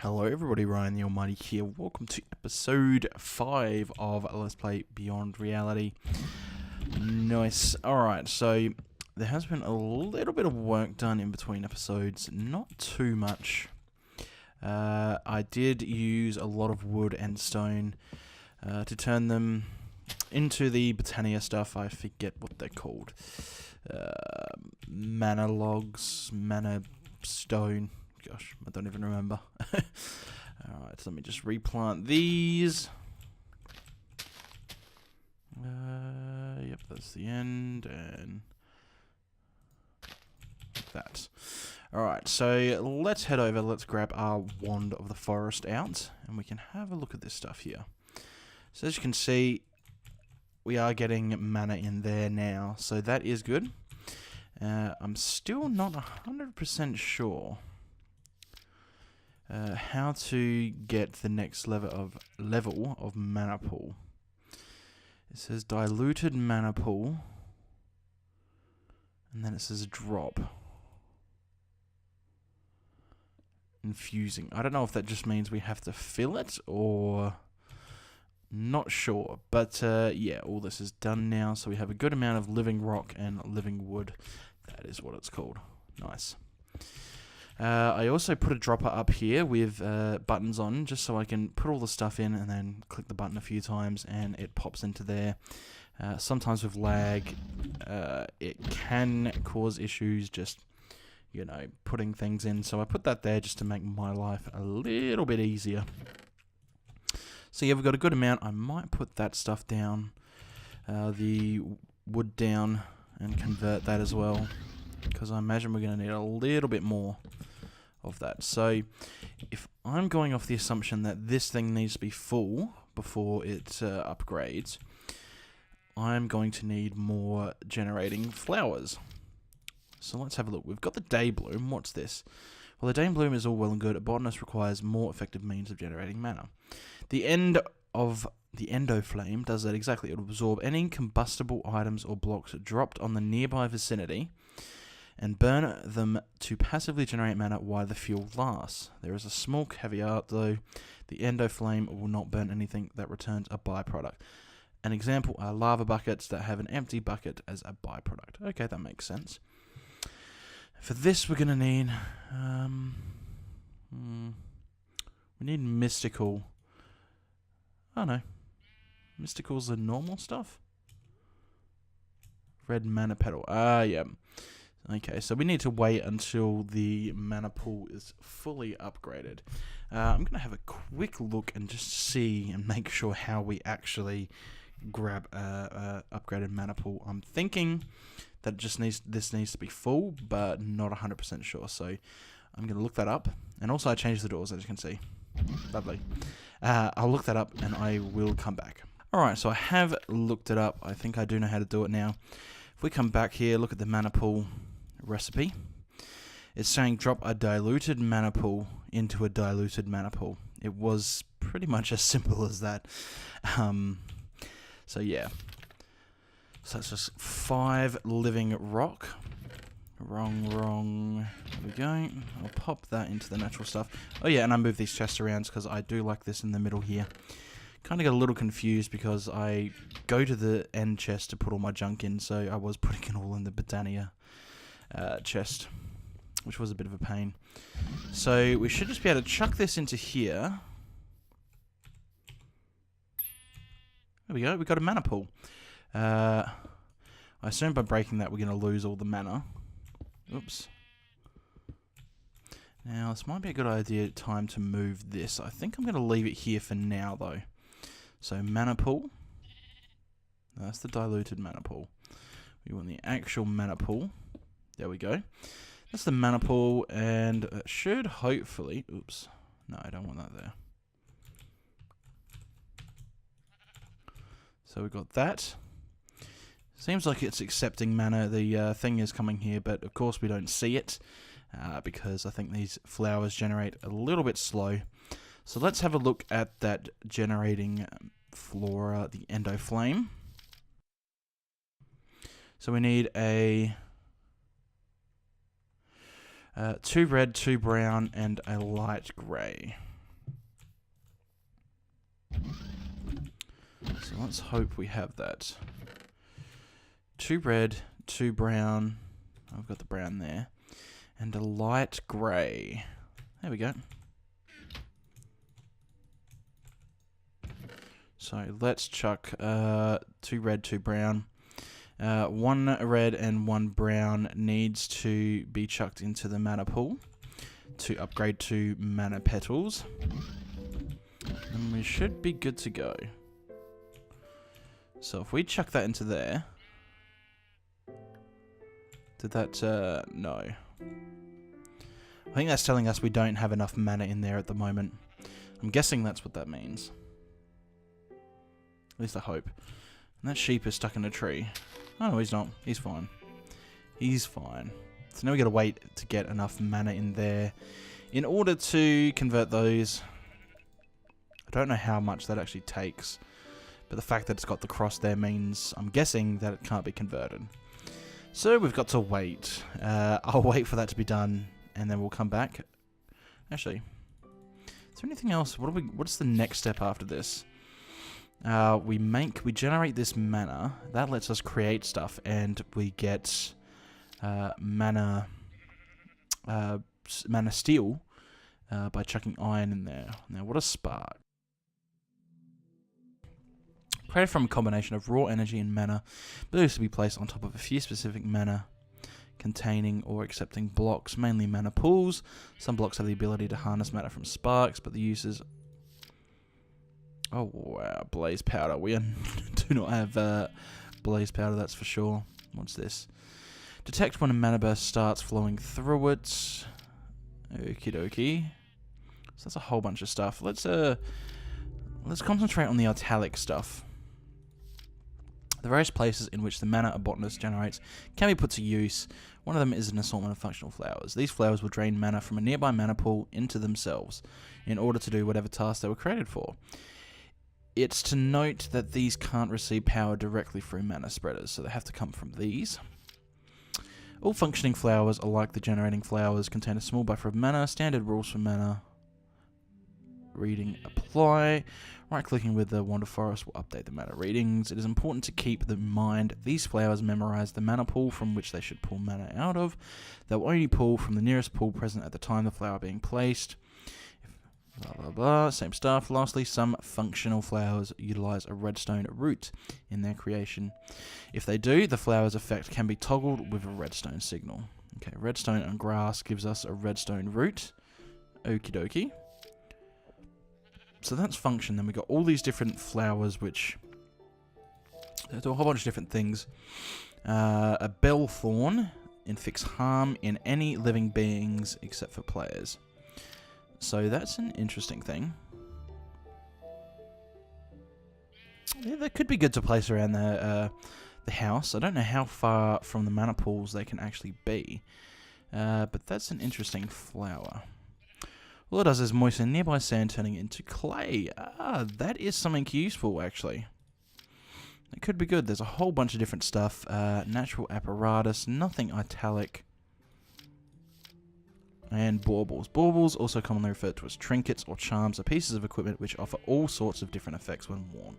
Hello everybody, Ryan the Almighty here. Welcome to episode 5 of Let's Play Beyond Reality. Nice. Alright, so there has been a little bit of work done in between episodes. Not too much. I did use a lot of wood and stone to turn them into the Botania stuff. I forget what they're called. Mana logs, mana stone. Gosh, I don't even remember. Alright, so let me just replant these. Yep, that's the end, and that. Alright, so let's head over, let's grab our Wand of the Forest out, and we can have a look at this stuff here. So as you can see, we are getting mana in there now, so that is good. I'm still not 100% sure how to get the next level of mana pool. It says diluted mana pool, and then it says drop. Infusing. I don't know if that just means we have to fill it, or not sure. But yeah, all this is done now, so we have a good amount of living rock and living wood. That is what it's called. Nice. I also put a dropper up here with buttons on, just so I can put all the stuff in and then click the button a few times and it pops into there. Sometimes with lag, it can cause issues just, you know, putting things in. So I put that there just to make my life a little bit easier. So yeah, we've got a good amount. I might put that stuff down, the wood down, and convert that as well, because I imagine we're going to need a little bit more of that. So if I'm going off the assumption that this thing needs to be full before it upgrades, I'm going to need more generating flowers. So let's have a look. We've got the day bloom. What's this? Well, the day bloom is all well and good. A botanist requires more effective means of generating mana. The end of the endo flame does that exactly. It will absorb any combustible items or blocks dropped on the nearby vicinity and burn them to passively generate mana while the fuel lasts. There is a small caveat though. The endo flame will not burn anything that returns a byproduct. An example are lava buckets that have an empty bucket as a byproduct. Okay, that makes sense. For this we're going to need we need mystical. Oh no. Mystical's the normal stuff? Red mana petal. Ah, yeah. Okay, so we need to wait until the mana pool is fully upgraded. I'm going to have a quick look and just see and make sure how we actually grab upgraded mana pool. I'm thinking that it just this needs to be full, but not 100% sure. So I'm going to look that up. And also I changed the doors, as you can see. Lovely. I'll look that up and I will come back. Alright, so I have looked it up. I think I do know how to do it now. If we come back here, look at the mana pool recipe. It's saying drop a diluted mana pool into a diluted mana pool. It was pretty much as simple as that. So yeah. So that's just 5 living rock. Wrong. There we go. I'll pop that into the natural stuff. Oh yeah, and I move these chests around because I do like this in the middle here. Kind of got a little confused because I go to the end chest to put all my junk in, so I was putting it all in the Botania chest, which was a bit of a pain. So we should just be able to chuck this into here. There we go, we got a mana pool. I assume by breaking that we're going to lose all the mana. Oops. Now, this might be a good time to move this. I think I'm going to leave it here for now, though. So, mana pool. That's the diluted mana pool. We want the actual mana pool. There we go. That's the mana pool, and it should hopefully... Oops. No, I don't want that there. So, we've got that. Seems like it's accepting mana. The thing is coming here, but of course we don't see it because I think these flowers generate a little bit slow. So let's have a look at that generating flora, the endo flame. So we need a 2 red, 2 brown, and a light grey. So let's hope we have that. 2 red, 2 brown. I've got the brown there. And a light grey. There we go. So let's chuck 2 red, 2 brown. 1 red and 1 brown needs to be chucked into the mana pool to upgrade to mana petals. And we should be good to go. So if we chuck that into there... Did that... no. I think that's telling us we don't have enough mana in there at the moment. I'm guessing that's what that means. At least I hope. And that sheep is stuck in a tree. Oh no, he's not. He's fine. He's fine. So now we gotta wait to get enough mana in there in order to convert those. I don't know how much that actually takes, but the fact that it's got the cross there means I'm guessing that it can't be converted. So we've got to wait. I'll wait for that to be done, and then we'll come back. Actually, is there anything else? What's the next step after this? We generate this mana. That lets us create stuff, and we get mana steel by chucking iron in there. Now, what a spark. Created from a combination of raw energy and mana, abilities to be placed on top of a few specific mana containing or accepting blocks, mainly mana pools. Some blocks have the ability to harness mana from sparks, but the uses... Oh wow, blaze powder. We do not have blaze powder, that's for sure. What's this? Detect when a mana burst starts flowing through it. Okie dokie. So that's a whole bunch of stuff. Let's concentrate on the italic stuff. The various places in which the mana a botanist generates can be put to use. One of them is an assortment of functional flowers. These flowers will drain mana from a nearby mana pool into themselves in order to do whatever task they were created for. It's to note that these can't receive power directly through mana spreaders, so they have to come from these. All functioning flowers are like the generating flowers, contain a small buffer of mana. Standard rules for mana. Reading apply. Right-clicking with the Wand of Forest will update the mana readings. It is important to keep in mind these flowers memorize the mana pool from which they should pull mana out of. They'll only pull from the nearest pool present at the time the flower being placed. Blah blah blah, same stuff. Lastly, some functional flowers utilize a redstone root in their creation. If they do, the flower's effect can be toggled with a redstone signal. Okay, redstone and grass gives us a redstone root. Okie dokie. So that's function. Then we got all these different flowers which do a whole bunch of different things. A bell thorn inflicts harm in any living beings except for players. So that's an interesting thing. Yeah, that could be good to place around the house. I don't know how far from the mana pools they can actually be. But that's an interesting flower. All it does is moisten nearby sand, turning it into clay. Ah, that is something useful, actually. It could be good. There's a whole bunch of different stuff. Natural apparatus, nothing italic. And baubles. Baubles, also commonly referred to as trinkets or charms, are pieces of equipment which offer all sorts of different effects when worn.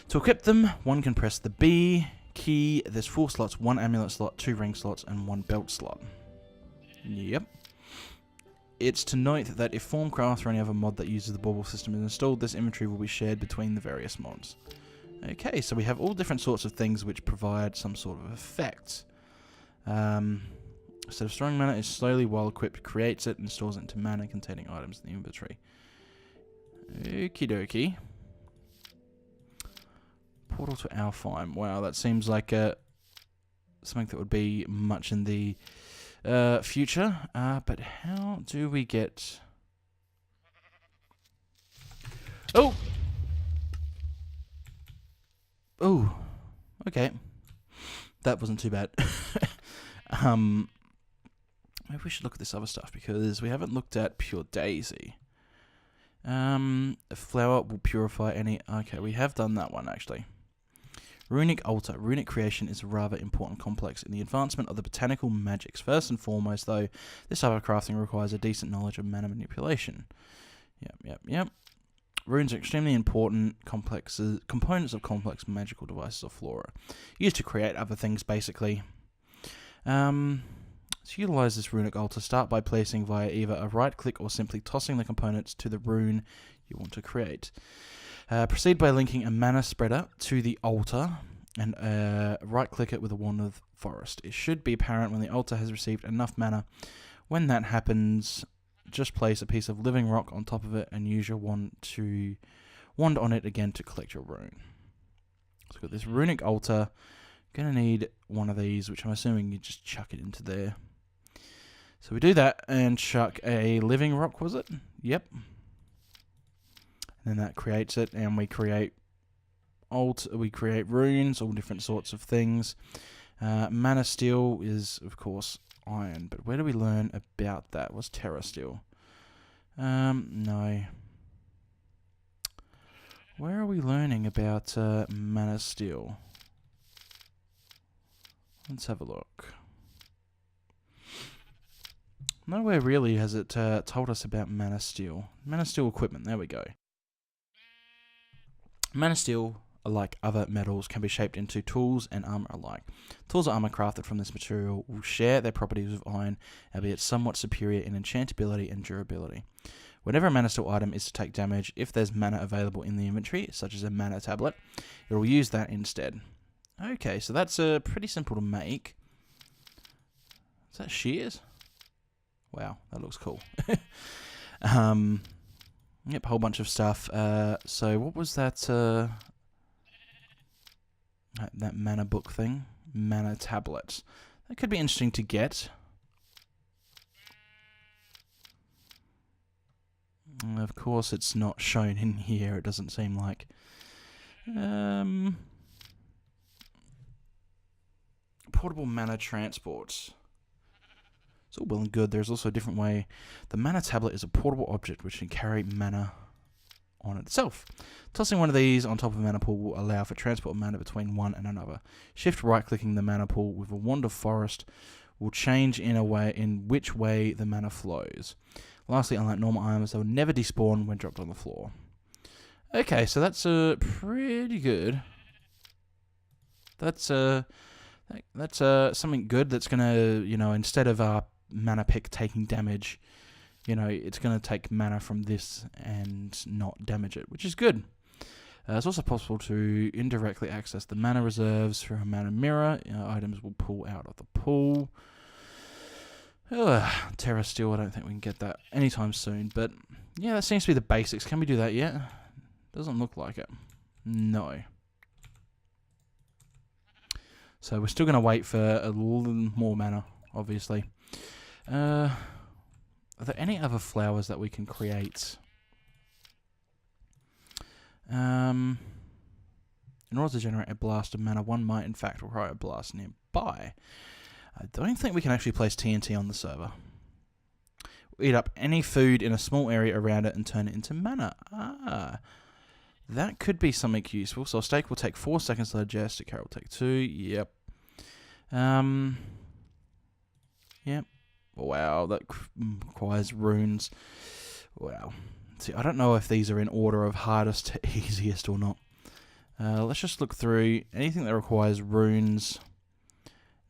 To equip them, one can press the B key. There's 4 slots, 1 amulet slot, 2 ring slots, and 1 belt slot. Yep. It's to note that if Formcraft or any other mod that uses the bauble system is installed, this inventory will be shared between the various mods. Okay, so we have all different sorts of things which provide some sort of effect. Instead of storing mana, is slowly while equipped, creates it and stores it into mana containing items in the inventory. Okie dokie. Portal to Alfheim. Wow, that seems like something that would be much in the future. But how do we get... Oh! Oh, okay. That wasn't too bad. Maybe we should look at this other stuff, because we haven't looked at Pure Daisy. A flower will purify any... Okay, we have done that one, actually. Runic altar. Runic creation is a rather important complex in the advancement of the botanical magics. First and foremost, though, this type of crafting requires a decent knowledge of mana manipulation. Yep. Runes are extremely important components of complex magical devices or flora, used to create other things, basically. To utilize this runic altar, start by placing via either a right click or simply tossing the components to the rune you want to create. Proceed by linking a mana spreader to the altar and right click it with a wand of forest. It should be apparent when the altar has received enough mana. When that happens, just place a piece of living rock on top of it and use your wand on it again to collect your rune. So we've got this runic altar. Gonna need one of these, which I'm assuming you just chuck it into there. So we do that and chuck a living rock, was it? Yep. And then that creates it, and we create runes, all different sorts of things. Mana steel is, of course, iron, but where do we learn about that? What's terra steel? No. Where are we learning about mana steel? Let's have a look. Nowhere really has it told us about mana steel. Mana steel equipment, there we go. Mana steel, like other metals, can be shaped into tools and armor alike. Tools or armor crafted from this material will share their properties with iron, albeit somewhat superior in enchantability and durability. Whenever a mana steel item is to take damage, if there's mana available in the inventory, such as a mana tablet, it will use that instead. Okay, so that's pretty simple to make. Is that shears? Wow, that looks cool. Yep, whole bunch of stuff. So what was that? That mana book thing, mana tablet. That could be interesting to get. Of course, it's not shown in here. It doesn't seem like. Portable mana transports. It's all well and good. There's also a different way. The mana tablet is a portable object which can carry mana on itself. Tossing one of these on top of a mana pool will allow for transport of mana between one and another. Shift right-clicking the mana pool with a wand of forest will change in which way the mana flows. Lastly, unlike normal items, they will never despawn when dropped on the floor. Okay, so that's pretty good. That's something good that's gonna, instead of our mana pick taking damage, it's gonna take mana from this and not damage it, which is good. It's also possible to indirectly access the mana reserves through a mana mirror. Items will pull out of the pool. Terra Steel, I don't think we can get that anytime soon, but yeah, that seems to be the basics. Can we do that yet? Doesn't look like it. No. So we're still going to wait for a little more mana, obviously. Are there any other flowers that we can create? In order to generate a blast of mana, one might in fact require a blast nearby. I don't think we can actually place TNT on the server. Eat up any food in a small area around it and turn it into mana. That could be something useful. So a steak will take 4 seconds to digest. A carrot will take 2. Yep. Yep. Wow, that requires runes. Wow. See, I don't know if these are in order of hardest to easiest or not. Let's just look through. Anything that requires runes,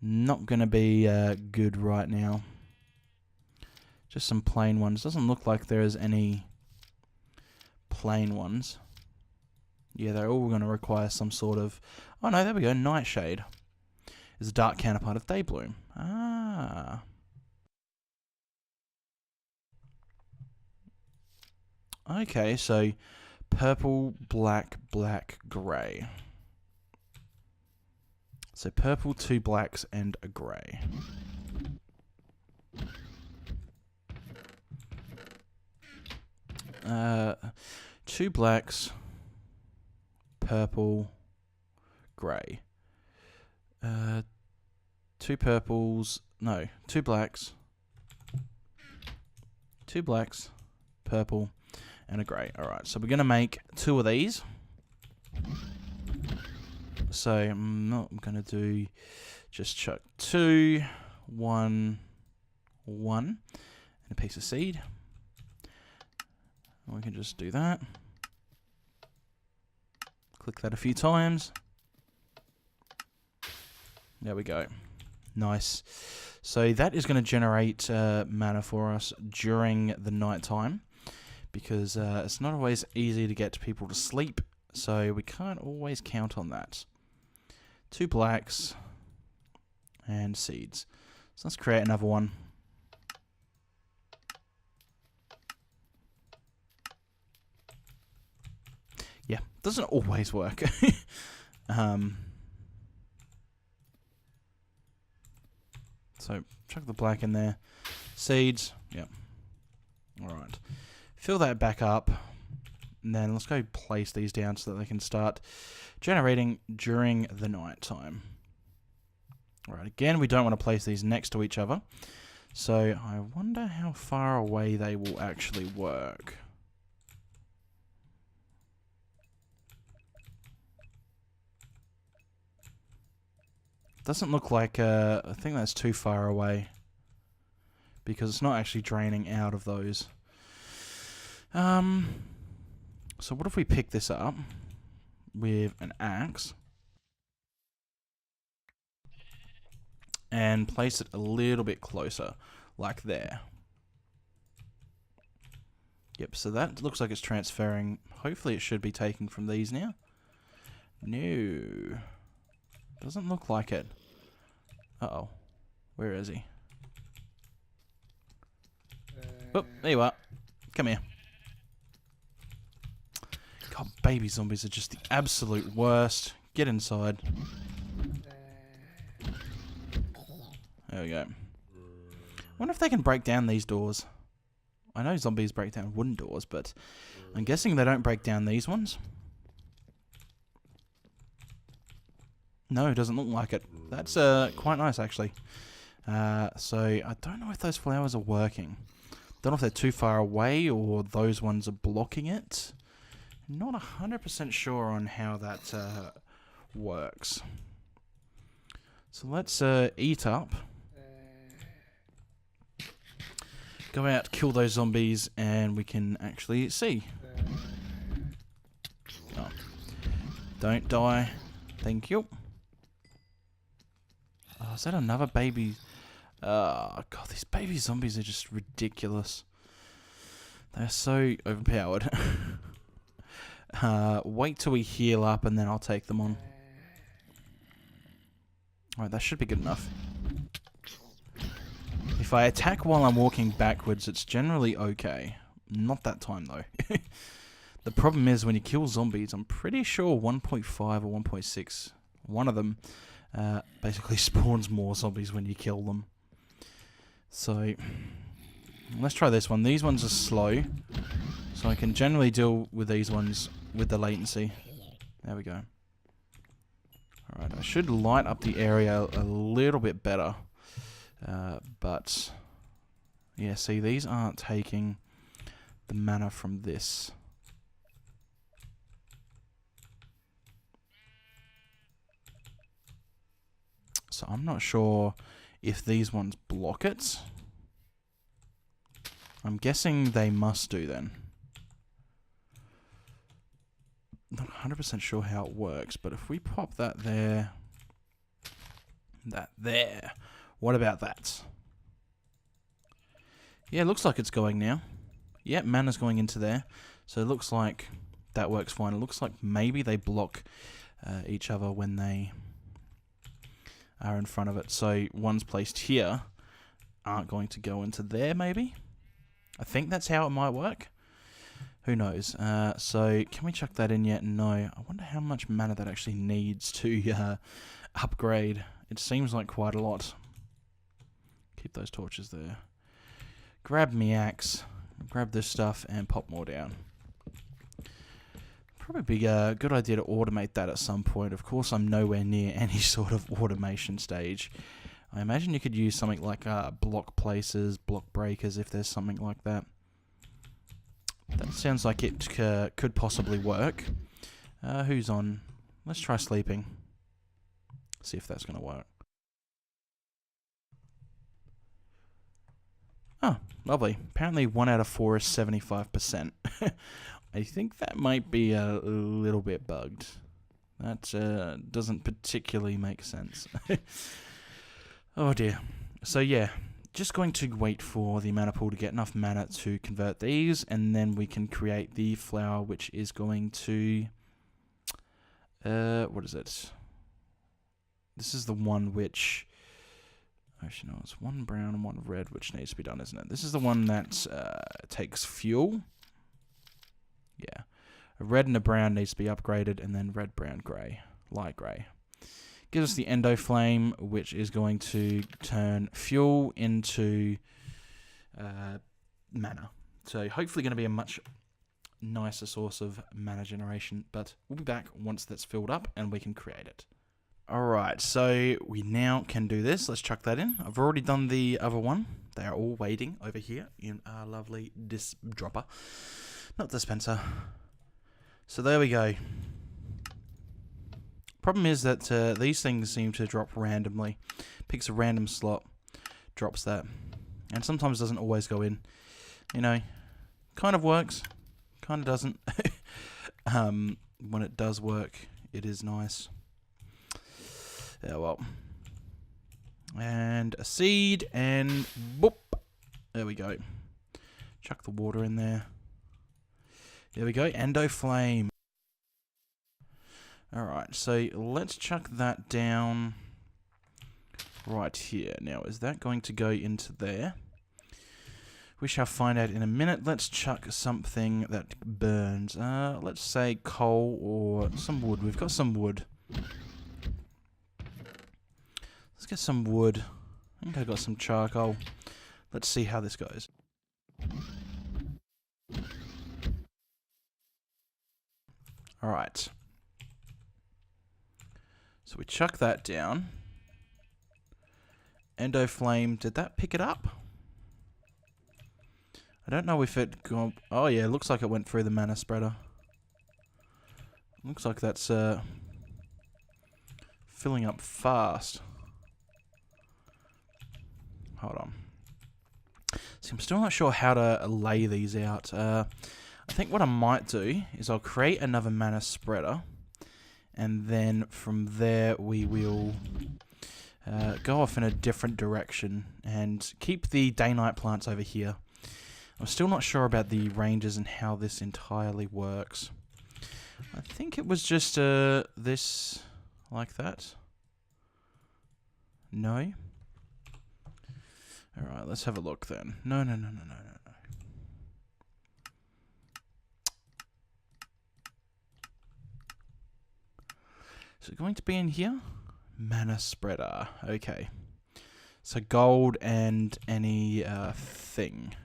not going to be good right now. Just some plain ones. Doesn't look like there's any plain ones. Yeah, they're all going to require some sort of... Oh no, there we go. Nightshade is a dark counterpart of Daybloom. Ah. Okay, so purple, black, black, grey. So purple, 2 blacks, and a grey. Two blacks, purple, grey. 2 purples, no, 2 blacks, 2 blacks, purple, and a grey. Alright, so we're going to make 2 of these. So I'm going to do just chuck 2, 1, 1, and a piece of seed. We can just do that. Click that a few times. There we go. Nice. So that is going to generate mana for us during the night time, because it's not always easy to get people to sleep, so we can't always count on that. 2 blacks and seeds. So let's create another one. Yeah, doesn't always work. So chuck the black in there. Seeds. Yep. Alright. Fill that back up. And then let's go place these down so that they can start generating during the night time. Alright, again, we don't want to place these next to each other. So I wonder how far away they will actually work. Doesn't look like, I think that's too far away, because it's not actually draining out of those. So what if we pick this up with an axe and place it a little bit closer, like there. Yep, so that looks like it's transferring. Hopefully it should be taking from these now. No. Doesn't look like it. Uh-oh. Where is he? Oh, there you are. Come here. God, baby zombies are just the absolute worst. Get inside. There we go. Wonder if they can break down these doors. I know zombies break down wooden doors, but I'm guessing they don't break down these ones. No, it doesn't look like it. That's quite nice, actually. So I don't know if those flowers are working. Don't know if they're too far away or those ones are blocking it. Not 100% sure on how that works. So let's eat up. Go out, kill those zombies, and we can actually see. Oh. Don't die. Thank you. Oh, is that another baby? God, these baby zombies are just ridiculous. They're so overpowered. Wait till we heal up and then I'll take them on. Alright, that should be good enough. If I attack while I'm walking backwards, it's generally okay. Not that time, though. The problem is when you kill zombies, I'm pretty sure 1.5 or 1.6, one of them, basically spawns more zombies when you kill them. So, let's try this one. These ones are slow, so I can generally deal with these ones with the latency. There we go. Alright, I should light up the area a little bit better. But, yeah, see, these aren't taking the mana from this. So I'm not sure if these ones block it. I'm guessing they must do then. Not 100% sure how it works, but if we pop that there, that there, what about that? Yeah, it looks like it's going now. Yep, mana's going into there. So it looks like that works fine. It looks like maybe they block each other when they are in front of it. So ones placed here aren't going to go into there, maybe? I think that's how it might work. Who knows? So can we chuck that in yet? No. I wonder how much mana that actually needs to upgrade. It seems like quite a lot. Keep those torches there. Grab me axe. Grab this stuff and pop more down. Probably be a good idea to automate that at some point. Of course, I'm nowhere near any sort of automation stage. I imagine you could use something like block places, block breakers, if there's something like that. That sounds like it could possibly work. Who's on? Let's try sleeping. See if that's going to work. Oh, lovely. Apparently 1 out of 4 is 75%. I think that might be a little bit bugged. That doesn't particularly make sense. Oh dear. So yeah, just going to wait for the mana pool to get enough mana to convert these, and then we can create the flower, which is going to... what is it? This is the one which... Actually, no, it's 1 brown and 1 red, which needs to be done, isn't it? This is the one that takes fuel. Yeah. A red and a brown needs to be upgraded, and then red, brown, grey. Light grey. Gives us the endo flame, which is going to turn fuel into mana. So hopefully going to be a much nicer source of mana generation, but we'll be back once that's filled up and we can create it. Alright, so we now can do this. Let's chuck that in. I've already done the other one. They are all waiting over here in our lovely dropper. Not dispenser. So there we go. Problem is that these things seem to drop randomly. Picks a random slot, drops that. And sometimes doesn't always go in. You know, kind of works, kind of doesn't. When it does work, it is nice. Yeah, well. And a seed, and boop. There we go. Chuck the water in there. There we go, endo flame. Alright, so let's chuck that down right here. Now, is that going to go into there? We shall find out in a minute. Let's chuck something that burns. Let's say coal or some wood. We've got some wood. Let's get some wood. I think I got some charcoal. Let's see how this goes. Alright. So we chuck that down. Endo flame, did that pick it up? I don't know if it got... Oh yeah, it looks like it went through the mana spreader. Looks like that's filling up fast. Hold on. See, I'm still not sure how to lay these out. I think what I might do is I'll create another mana spreader, and then from there we will go off in a different direction and keep the day-night plants over here. I'm still not sure about the ranges and how this entirely works. I think it was just this like that. No? Alright, let's have a look then. No. Is it going to be in here? Mana spreader. Okay. So gold and any thing.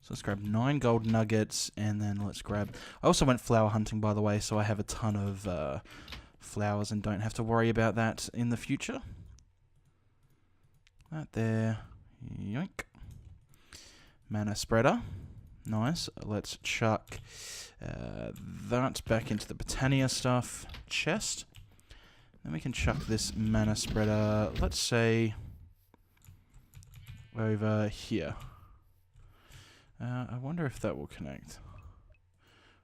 So let's grab 9 gold nuggets, and then let's grab... I also went flower hunting, by the way, so I have a ton of flowers and don't have to worry about that in the future. That there. Yoink. Mana spreader. Nice. Let's chuck that back into the Botania stuff chest. Then we can chuck this mana spreader, let's say, over here. I wonder if that will connect.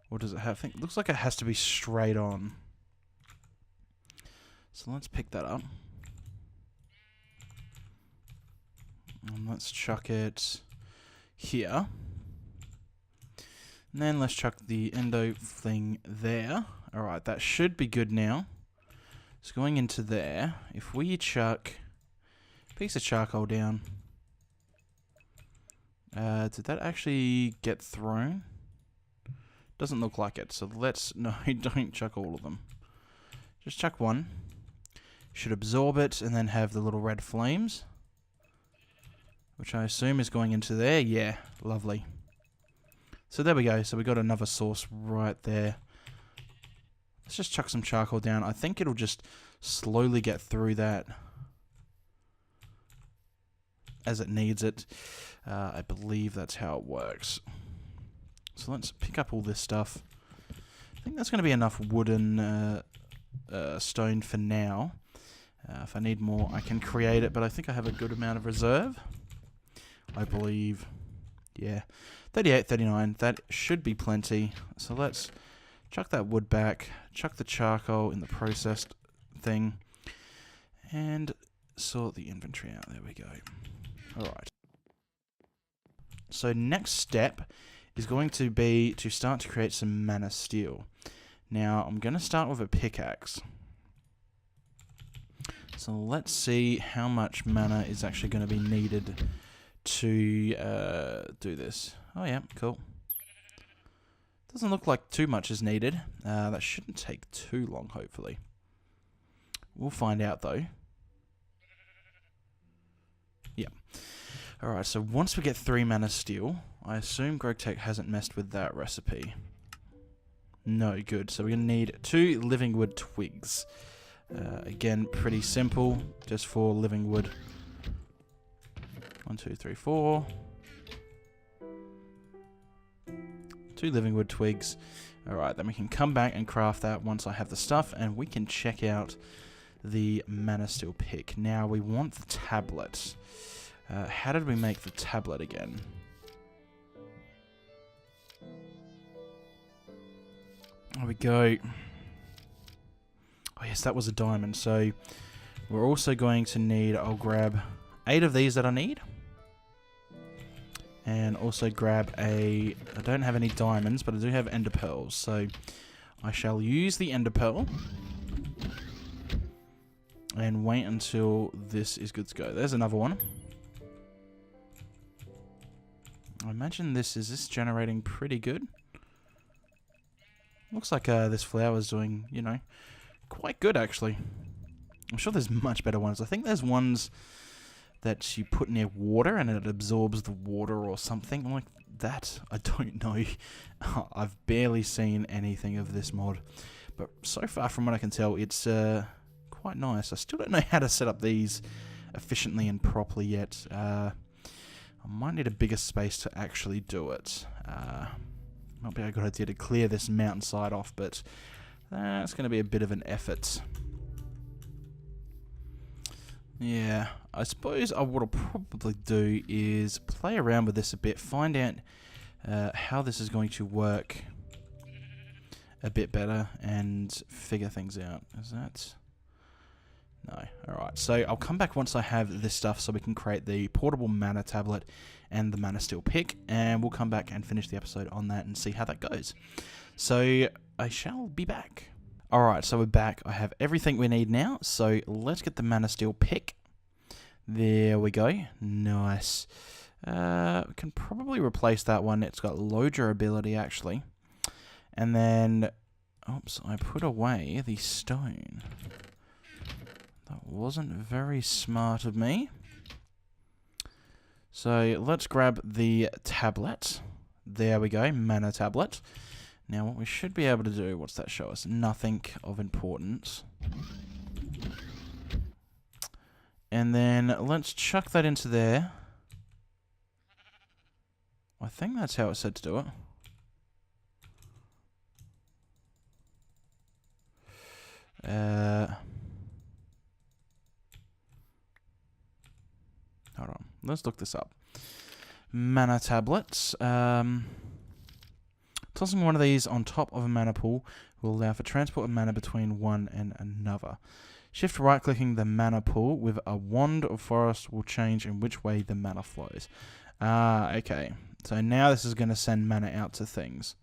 What does it have? I think it looks like it has to be straight on. So let's pick that up. And let's chuck it here. And then let's chuck the endo thing there. Alright, that should be good now. It's going into there. If we chuck a piece of charcoal down. Did that actually get thrown? Doesn't look like it. So let's... No, don't chuck all of them. Just chuck one. Should absorb it and then have the little red flames. Which I assume is going into there. Yeah, lovely. So there we go. So we got another source right there. Let's just chuck some charcoal down. I think it'll just slowly get through that as it needs it. I believe that's how it works. So let's pick up all this stuff. I think that's going to be enough wooden stone for now. If I need more, I can create it, but I think I have a good amount of reserve. I believe, yeah, 38, 39. That should be plenty. So let's chuck that wood back, chuck the charcoal in the processed thing, and sort the inventory out. There we go. Alright. So next step is going to be to start to create some mana steel. Now, I'm going to start with a pickaxe. So let's see how much mana is actually going to be needed to do this. Oh yeah, cool. Doesn't look like too much is needed. That shouldn't take too long, hopefully. We'll find out, though. Yeah. Alright, so once we get 3 mana steel, I assume GregTech hasn't messed with that recipe. No, good. So we're going to need 2 living wood twigs. Again, pretty simple, just 4 living wood. 1, 2, 3, 4. 2 living wood twigs. Alright, then we can come back and craft that once I have the stuff, and we can check out the mana steel pick. Now, we want the tablet. How did we make the tablet again? There we go. Oh yes, that was a diamond. So we're also going to need, I'll grab 8 of these that I need. And also grab I don't have any diamonds, but I do have ender pearls. So I shall use the ender pearl. And wait until this is good to go. There's another one. I imagine is this generating pretty good? Looks like this flower's doing, you know, quite good actually. I'm sure there's much better ones. I think there's ones that you put near water and it absorbs the water or something like that. I don't know. I've barely seen anything of this mod. But so far from what I can tell, it's quite nice. I still don't know how to set up these efficiently and properly yet. I might need a bigger space to actually do it. Might be a good idea to clear this mountainside off, but that's going to be a bit of an effort. Yeah, I suppose what I'll probably do is play around with this a bit, find out how this is going to work a bit better, and figure things out. Is that... No. Alright, so I'll come back once I have this stuff so we can create the portable mana tablet and the mana steel pick, and we'll come back and finish the episode on that and see how that goes. So I shall be back. Alright, so we're back. I have everything we need now, so let's get the mana steel pick. There we go. Nice. We can probably replace that one. It's got low durability actually. And then, oops, I put away the stone. That wasn't very smart of me. So let's grab the tablet. There we go, mana tablet. Now what we should be able to do, what's that show us? Nothing of importance. And then let's chuck that into there. I think that's how it said to do it. Hold on, let's look this up. Mana tablets. Tossing one of these on top of a mana pool will allow for transport of mana between one and another. Shift right-clicking the mana pool with a wand of forest will change in which way the mana flows. Okay. So now this is going to send mana out to things.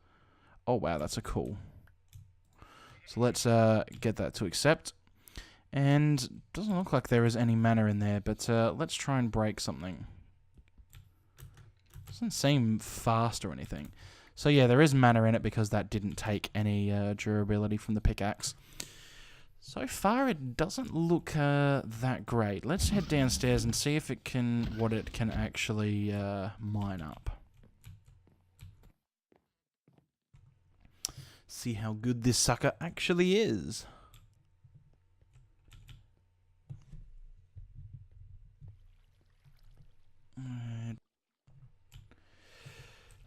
Oh wow, that's a cool. So let's get that to accept. And doesn't look like there is any mana in there, but let's try and break something. Doesn't seem fast or anything. So yeah, there is mana in it because that didn't take any durability from the pickaxe. So far, it doesn't look that great. Let's head downstairs and see if it can, what it can actually mine up. See how good this sucker actually is.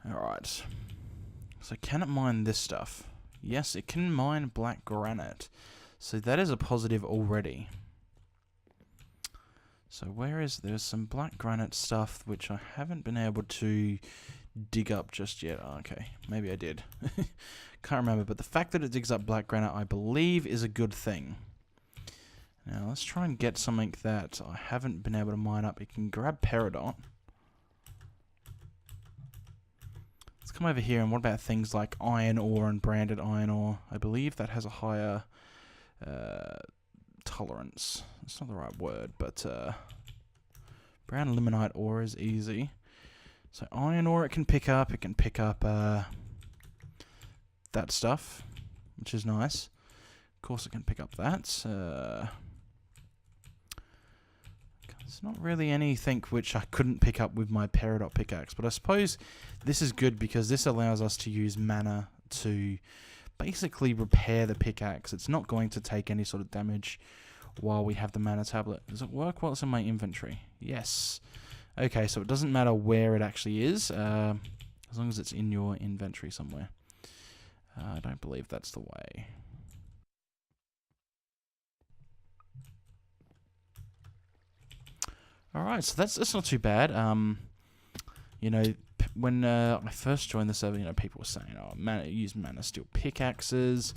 Alright. So can it mine this stuff? Yes, it can mine black granite. So that is a positive already. So there's some black granite stuff which I haven't been able to dig up just yet. Oh, okay, maybe I did. Can't remember, but the fact that it digs up black granite, I believe, is a good thing. Now, let's try and get something that I haven't been able to mine up. You can grab peridot. Let's come over here, and what about things like iron ore and branded iron ore? I believe that has a higher tolerance. That's not the right word, but brown limonite ore is easy. So iron ore it can pick up. It can pick up that stuff, which is nice. Of course, it can pick up that. It's not really anything which I couldn't pick up with my peridot pickaxe, but I suppose this is good because this allows us to use mana to basically repair the pickaxe. It's not going to take any sort of damage while we have the mana tablet. Does it work while it's in my inventory? Yes. Okay, so it doesn't matter where it actually is, as long as it's in your inventory somewhere. I don't believe that's the way. Alright, so that's not too bad. You know, when I first joined the server, you know, people were saying, oh, use mana steel pickaxes.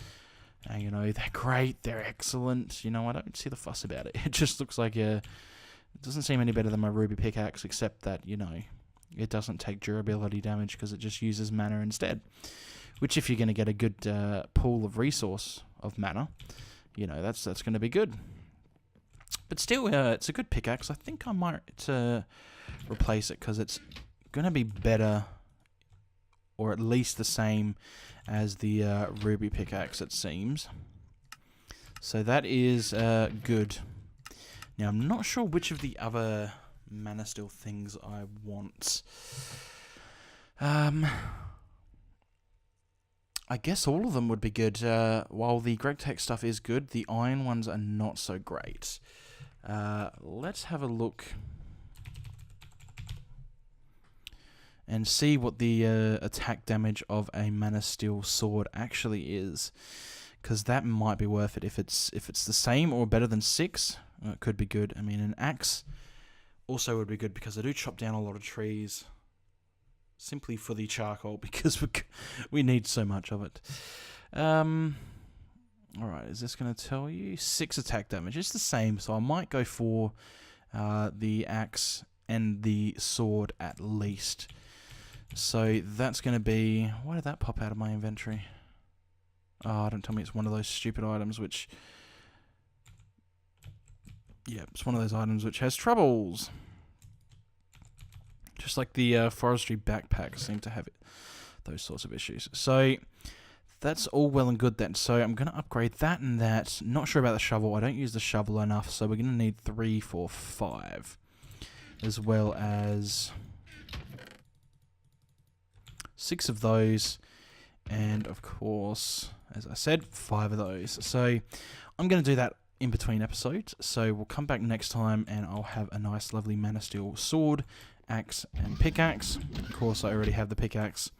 And, you know, they're great, they're excellent. You know, I don't see the fuss about it. It just looks like it doesn't seem any better than my ruby pickaxe, except that, you know, it doesn't take durability damage because it just uses mana instead. Which, if you're going to get a good pool of resource of mana, you know, that's going to be good. But still, it's a good pickaxe. I think I might replace it because it's going to be better, or at least the same as the ruby pickaxe, it seems. So that is good. Now, I'm not sure which of the other mana steel things I want. I guess all of them would be good. While the GregTech stuff is good, the iron ones are not so great. Let's have a look and see what the attack damage of a mana steel sword actually is, because that might be worth it. If it's the same or better than 6, it could be good. I mean, an axe also would be good because I do chop down a lot of trees simply for the charcoal because we need so much of it. Alright, is this going to tell you? 6 attack damage. It's the same, so I might go for the axe and the sword at least. So that's going to be... Why did that pop out of my inventory? Oh, don't tell me it's one of those stupid items which... Yeah, it's one of those items which has troubles. Just like the forestry backpack seem to have those sorts of issues. So... That's all well and good then. So I'm going to upgrade that and that. Not sure about the shovel. I don't use the shovel enough. So we're going to need 3, 4, 5. As well as 6 of those. And of course, as I said, 5 of those. So I'm going to do that in between episodes. So we'll come back next time and I'll have a nice lovely mana steel sword, axe and pickaxe. Of course, I already have the pickaxe.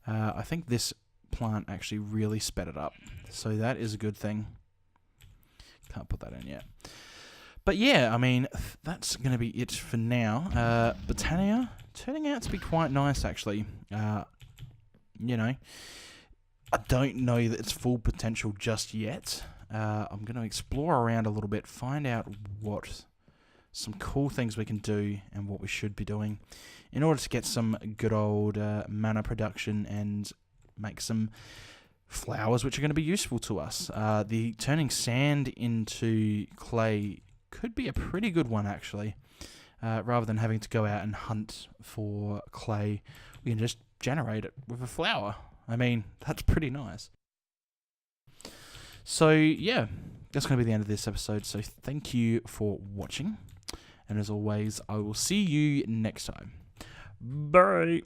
I think this plant actually really sped it up, so that is a good thing. Can't put that in yet, but yeah, I mean, that's going to be it for now. Botania turning out to be quite nice actually. You know, I don't know that it's full potential just yet. I'm going to explore around a little bit, find out what some cool things we can do and what we should be doing in order to get some good old mana production and make some flowers which are going to be useful to us. The turning sand into clay could be a pretty good one actually. Rather than having to go out and hunt for clay, we can just generate it with a flower. I mean, that's pretty nice. So yeah, that's going to be the end of this episode. So thank you for watching. And as always, I will see you next time. Bye!